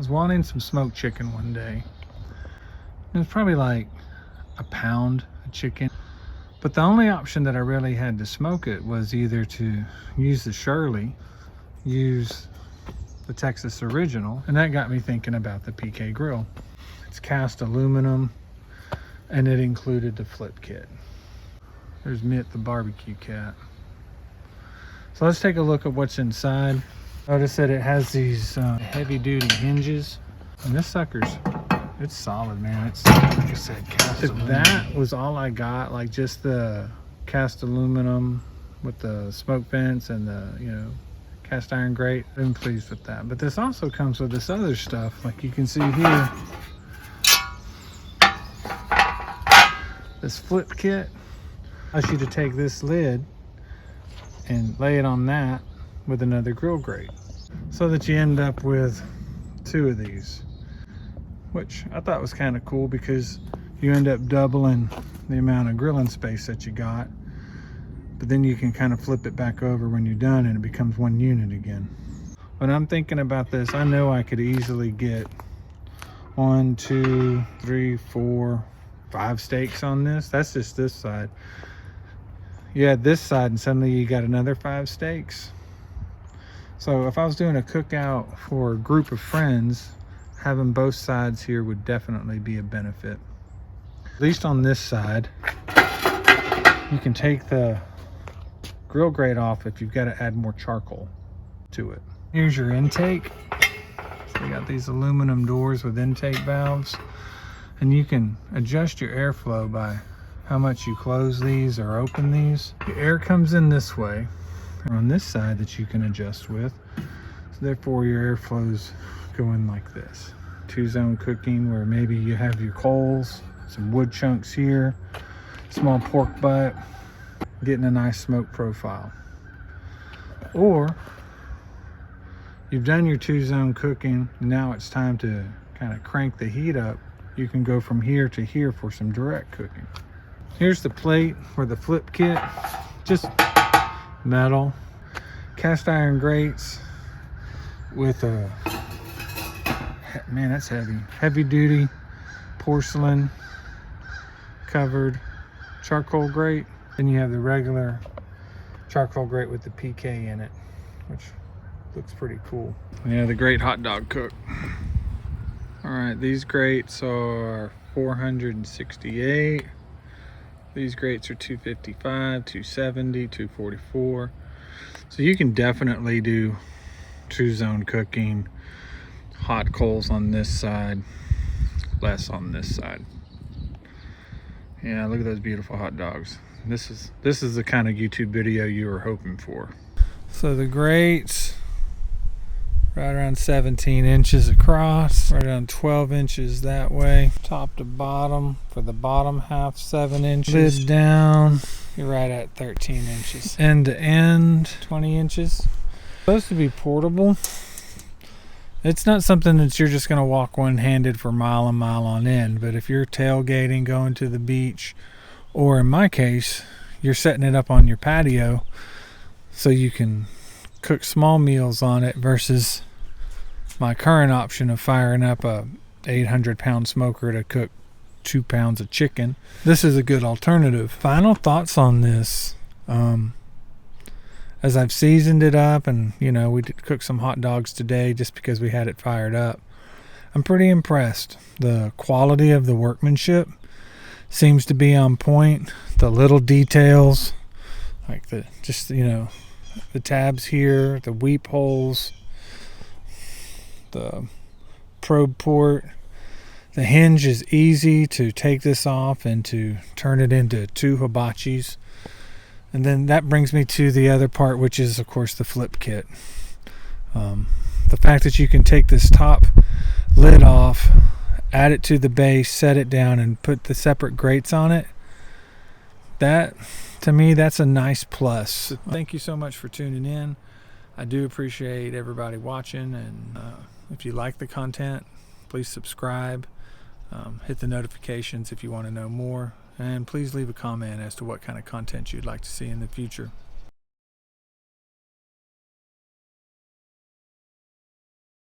was wanting some smoked chicken one day. It was probably like a pound of chicken. But the only option that I really had to smoke it was either to use the Shirley, use the Texas Original, and that got me thinking about the PK grill. It's cast aluminum, and it included the flip kit. There's Mitt the barbecue cat. So let's take a look at what's inside. Notice that it has these heavy duty hinges, and this sucker's, it's solid, man. It's, like I said, cast aluminum. That was all I got, like just the cast aluminum with the smoke vents and the, you know, cast iron grate. I'm pleased with that. But this also comes with this other stuff, like you can see here. This flip kit allows you to take this lid and lay it on that with another grill grate, so that you end up with two of these, which I thought was kind of cool because you end up doubling the amount of grilling space that you got, but then you can kind of flip it back over when you're done and it becomes one unit again. When I'm thinking about this, I know I could easily get 1, 2, 3, 4, 5 steaks on this. That's just this side. You add this side and suddenly you got another 5 steaks. So if I was doing a cookout for a group of friends, having both sides here would definitely be a benefit. At least on this side, you can take the grill grate off if you've got to add more charcoal to it. Here's your intake. So you got these aluminum doors with intake valves, and you can adjust your airflow by how much you close these or open these. The air comes in this way on this side that you can adjust with, so therefore your airflow's going like this. 2-zone cooking, where maybe you have your coals, some wood chunks here, small pork butt, getting a nice smoke profile. Or you've done your 2-zone cooking, now it's time to kind of crank the heat up. You can go from here to here for some direct cooking. Here's the plate for the flip kit, just metal, cast iron grates with a, man, that's heavy duty porcelain covered charcoal grate. Then you have the regular charcoal grate with the PK in it, which looks pretty cool. Yeah, the Grate hot dog cook. All right, these grates are 468. These grates are 255, 270, 244. So you can definitely do 2-zone cooking, hot coals on this side, less on this side. Yeah, look at those beautiful hot dogs. This is the kind of YouTube video you were hoping for. So the grates, right around 17 inches across, right around 12 inches that way, top to bottom. For the bottom half, 7 inches. Lid down, you're right at 13 inches. End to end, 20 inches. Supposed to be portable. It's not something that you're just gonna walk one-handed for mile and mile on end, but if you're tailgating, going to the beach, or in my case, you're setting it up on your patio so you can cook small meals on it, versus my current option of firing up a 800-pound smoker to cook 2 pounds of chicken. This is a good alternative. Final thoughts on this. As I've seasoned it up, and you know, we did cook some hot dogs today just because we had it fired up, I'm pretty impressed. The quality of the workmanship seems to be on point. The little details, like the, just, you know, the tabs here, the weep holes, the probe port. The hinge is easy to take this off and to turn it into 2 hibachis. And then that brings me to the other part, which is of course the flip kit. The fact that you can take this top lid off, add it to the base, set it down, and put the separate grates on it, that, to me, that's a nice plus. Thank you so much for tuning in. I do appreciate everybody watching, and if you like the content, please subscribe, hit the notifications if you want to know more, and please leave a comment as to what kind of content you'd like to see in the future.